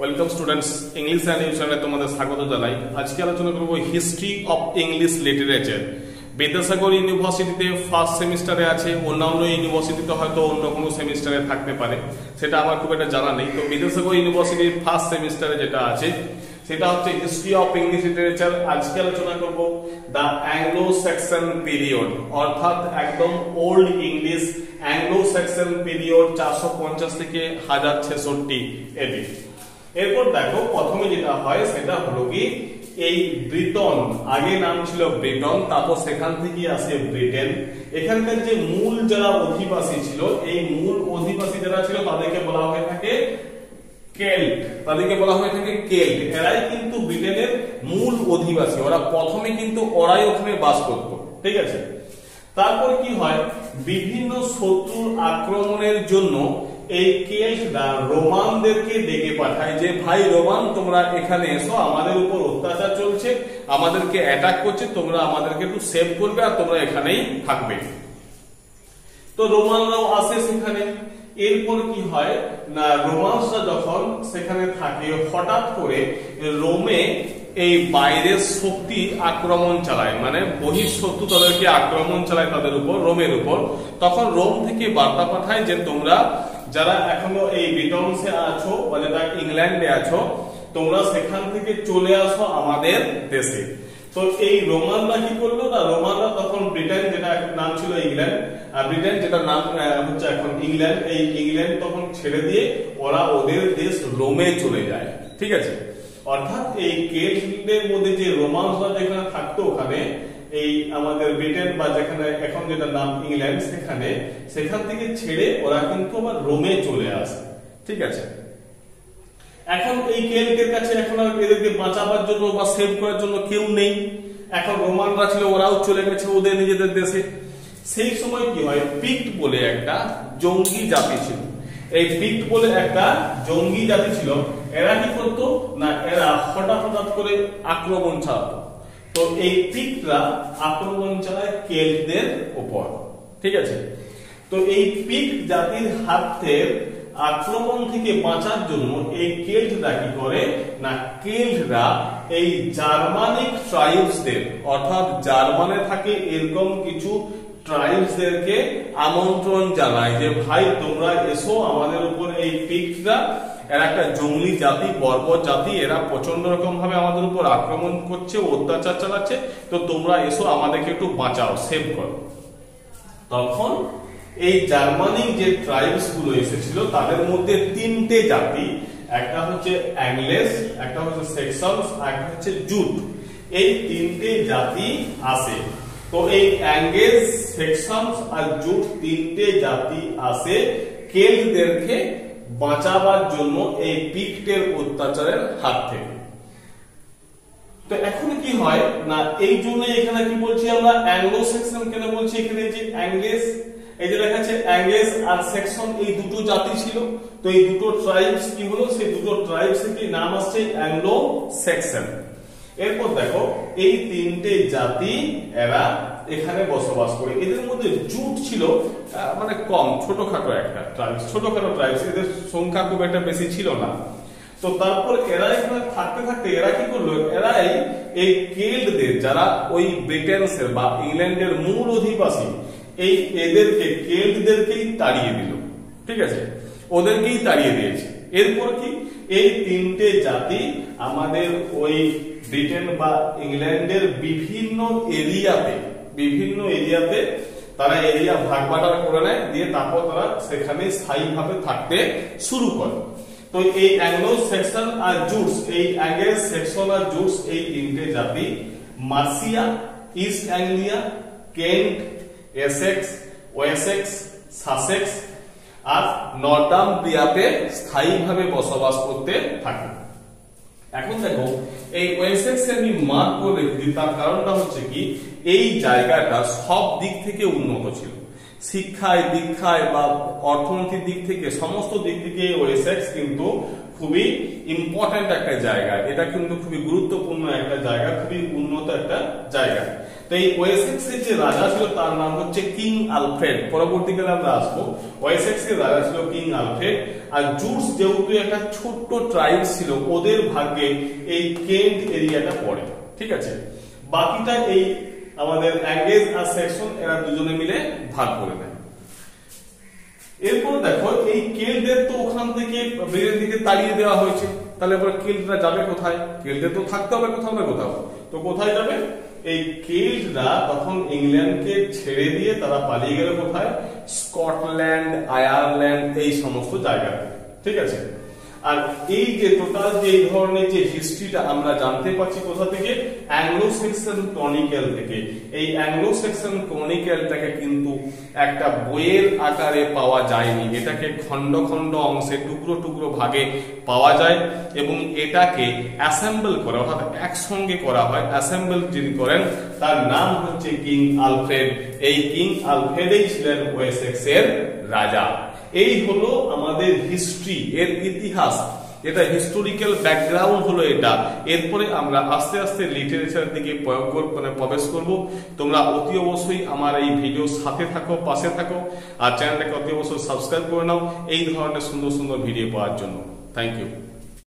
Welcome students, English and news চ্যানেলে তোমাদের স্বাগত জানাই। আজকে আলোচনা করব history of English literature. Vidyasagar ইউনিভার্সিটিতে ফার্স্ট সেমিস্টারে আছে, অন্যান্য ইউনিভার্সিটিতে হয়তো অন্য কোনো সেমিস্টারে থাকতে পারে, সেটা আমার খুব একটা জানা নেই। তো বিদ্যাসাগর ইউনিভার্সিটির ফার্স্ট সেমিস্টারে যেটা আছে সেটা হচ্ছে হিস্ট্রি অফ ইংলিশ লিটারেচার। আজকে আলোচনা করব দ্য অ্যাংলো স্যাক্সন পিরিয়ড, অর্থাৎ একদম old English Anglo Saxon period 450 থেকে 1066 এডি। এরপর দেখো প্রথমে যেটা হয় সেটা হলো কি এই ব্রিটন, আগে নাম ছিল ব্রিটন, তারপর সেখান থেকে আসে ব্রিটেন। এখানকার যে মূল যারা অধিবাসী ছিল, এই মূল অধিবাসী যারা ছিল তাদেরকে বলা হয়ে থাকে কেল্ট, তাদেরকে বলা হয়ে থাকে কেল্ট। এরাই কিন্তু ব্রিটেনের মূল অধিবাসী, ওরা প্রথমে কিন্তু ওরাই ওখানে বাস করত, ঠিক আছে। তারপর কি হয়, বিভিন্ন শত্রুর আক্রমণের জন্য এই কেল্টরা রোমানদেরকে ডেকে পাঠায় যে ভাই রোমান, তোমরা এখানে এসো, আমাদের উপর অত্যাচার চলছে, আমাদেরকে অ্যাটাক করছে, তোমরা আমাদেরকে একটু সেভ করবে আর তোমরা এখানেই থাকবে। তো রোমানরাও আসে সেখানে। এরপর কি হয় না, রোমানসরা যখন সেখানে থাকে, হঠাৎ করে রোমে এই বাইরের শক্তি আক্রমণ চালায়, মানে বহিঃশত্রু তাদেরকে আক্রমণ চালায় তাদের উপর, রোমের উপর। তখন রোম থেকে বার্তা পাঠায় যে তোমরা যারা এখনো এই ব্রিটেনে আছো বা যারা ইংল্যান্ডে আছো, তোমরা সেখান থেকে চলে আসো আমাদের দেশে। তো এই রোমানরা কি করলো না, রোমানরা তখন ব্রিটেন, যেটা নাম ছিল ইংল্যান্ড, আর ব্রিটেন যেটা নাম হচ্ছে এখন ইংল্যান্ড, এই ইংল্যান্ড তখন ছেড়ে দিয়ে ওরা ওদের দেশ রোমে চলে যায়, ঠিক আছে। অর্থাৎ এই কেল্টদের মধ্যে যে রোমানসরা যেখানে থাকতো, ওখানে এই আমাদের ব্রিটেন বা যেখানে এখন যেটা নাম ইংল্যান্ড, সেখান থেকে ছেড়ে ওরা কিন্তু আবার রোমে চলে আসে, ঠিক আছে। এখন এই কেল্টের কাছে এখন আর এদেরকে বাঁচাবার জন্য বা সেভ করার জন্য কেউ নেই। এখন রোমানরা ছিল, ওরাও চলে গেছে ওদের নিজেদের দেশে। সেই সময় কি হয়, পিক্ট বলে একটা জঙ্গি জাতি ছিল। এই পিক্ট বলে একটা জঙ্গি জাতি ছিল, এরা কি করতো না, এরা হঠাৎ করে আক্রমণ চালাতো। তো এই পিক্টরা আক্রমণ চালায় কেল্টদের উপর, ঠিক আছে। তো এই পিক্ট জাতির হাতের আক্রমণ থেকে বাঁচার জন্য এই কেল্টরা কি করে না, কেল্টরা এই জার্মানিক ট্রাইবসদের, অর্থাৎ জার্মানে থাকে এরকম কিছু ট্রাইবসদেরকে আমন্ত্রণ জানায় যে ভাই তোমরা এসো আমাদের উপর। এই পিক্টরা এরা একটা জঙ্গলি জাতি, বর্বর জাতি, এরা প্রচন্ড রকম ভাবে আমাদের উপর আক্রমণ করছে, অত্যাচার চালাচ্ছে, তো তোমরা এসো আমাদেরকে একটু বাঁচাও, সেভ করো। তখন এই জার্মানিক যে ট্রাইবস গুলো এসেছিল তাদের মধ্যে তিনটে জাতি, একটা হচ্ছে অ্যাংলেস, একটা হচ্ছে সেক্সনস, আর একটা হচ্ছে জুট। এই তিনটে জাতি আসে। তো এই অ্যাঙ্গেস, সেকশনস আর জুট তিনটে জাতি আসে কেল্টদেরকে বাঁচাবার জন্য এই পিক্টের অত্যাচারের হাত থেকে। তো এখন কি হয় না, এই জন্য এখানে কি বলছি আমরা অ্যাংলো সেকশন কেন বলছি, এখানে যে অ্যাঙ্গেস, এই যে লেখা আছে অ্যাঙ্গেস আর সেকশন, এই দুটো জাতি ছিল। তো এই দুটো ট্রাইবস কি হলো, সেই দুটো ট্রাইবস থেকে নাম আসছে অ্যাংলো সেকশন। এরপর দেখো এই তিনটে জাতি এরা এখানে বসবাস করে। এদের মধ্যে জুট ছিল মানে কম, ছোটখাটো একটা ট্রাইবস, ছোটখাটো ট্রাইবস, এদের সংখ্যা খুব একটা বেশি ছিল না। তো তারপর এরা এখানে থাকতে থাকতে এরা কি করলো, এরাই এই কেল্টদের, যারা ওই ব্রিটেনের বা ইংল্যান্ডের মূল অধিবাসী, এই এদেরকে কেল্টদেরকেই তাড়িয়ে দিল, ঠিক আছে, ওদেরকেই তাড়িয়ে দিয়েছে। এরপর কি এই তিনটে জাতি আমাদের ওই ব্রিটেন বা ইংল্যান্ডের বিভিন্ন এরিয়াতে তারা এরিয়া ভাগ বাটোয়ারা করে নেয়, দিয়ে তারপর তারা সেখানে স্থায়ীভাবে থাকতে শুরু করে। তো এই অ্যাংলো সেকশন আর জুটস, এই অ্যাঙ্গেস, সেকশন আর জুটস, এই তিনটে জাতি Mercia, East Anglia, Kent, Essex, Wessex, Sussex আর নর্দাম্ব্রিয়াতে স্থায়ীভাবে বসবাস করতে থাকে। এখন দেখো এই ওয়েসেক্সে আমি মার্ক করে রেখেছি, তার কারণটা হচ্ছে কি, এই জায়গাটা সব দিক থেকে উন্নত ছিল, শিক্ষায়, দীক্ষায় বা অর্থনৈতিক দিক থেকে, সমস্ত দিক থেকে ওয়েসেক্স কিন্তু খুবই ইম্পর্টেন্ট একটা জায়গা, এটা কিন্তু খুবই গুরুত্বপূর্ণ একটা জায়গা, খুবই উন্নত একটা জায়গা। তো এই ওয়েসেক্স এর যে রাজা ছিল তার নাম হচ্ছে কিং আলফ্রেড, পরবর্তীকালে আমরা আসবো। ওয়েসেক্স এর রাজা ছিল কিং আলফ্রেড। আর জুটস যেহেতু একটা ছোট্ট ট্রাইব ছিল, ওদের ভাগ্যে এই কেন্ট এরিয়াটা পড়ে, ঠিক আছে। বাকিটা এই আমাদের অ্যাঙ্গেজ আর সেকশন এরা দুজনে মিলে ভাগ করে নেয়। এরপর দেখো এই কেল্টদের তো ওখান থেকে ব্রিটেন থেকে তাড়িয়ে দেওয়া হয়েছে, তাহলে এবার কেল্টরা যাবে কোথায়? কেল্টদের তো থাকতে হবে কোথাও না কোথাও, তো কোথায় যাবে? এই কেল্টরা তখন ইংল্যান্ডকে ছেড়ে দিয়ে তারা পালিয়ে গেল কোথায়? স্কটল্যান্ড, আয়ারল্যান্ড, এই সমস্ত জায়গাতে, ঠিক আছে। আর এই যে টোটাল যে এই ধরনের যে হিস্ট্রিটা আমরা জানতে পারছি কোথা থেকে? অ্যাংলো সেকশন ক্রনিকেল থেকে। এই অ্যাংলো সেকশন ক্রনিকেলটাকে কিন্তু একটা বইয়ের আকারে পাওয়া যায়নি, এটাকে খন্ড খন্ড অংশে টুকরো টুকরো ভাগে পাওয়া যায় এবং এটাকে অ্যাসেম্বল করা, অর্থাৎ একসঙ্গে করা হয়। অ্যাসেম্বল যিনি করেন তার নাম হচ্ছে কিং আলফ্রেড। এই কিং আলফ্রেডই ছিলেন ওয়েসেক্সের রাজা। এই হলো আমাদের হিস্ট্রি, এর ইতিহাস, এটা হিস্টোরিক্যাল ব্যাকগ্রাউন্ড হলো এটা। এরপরে আমরা আস্তে আস্তে লিটারেচারের দিকে প্রবেশ করব। তোমরা অতি অবশ্যই আমার এই ভিডিওর সাথে থাকো, পাশে থাকো, আর চ্যানেলটাকে অতি অবশ্যই সাবস্ক্রাইব করে নাও এই ধরনের সুন্দর সুন্দর ভিডিও পাওয়ার জন্য। Thank you.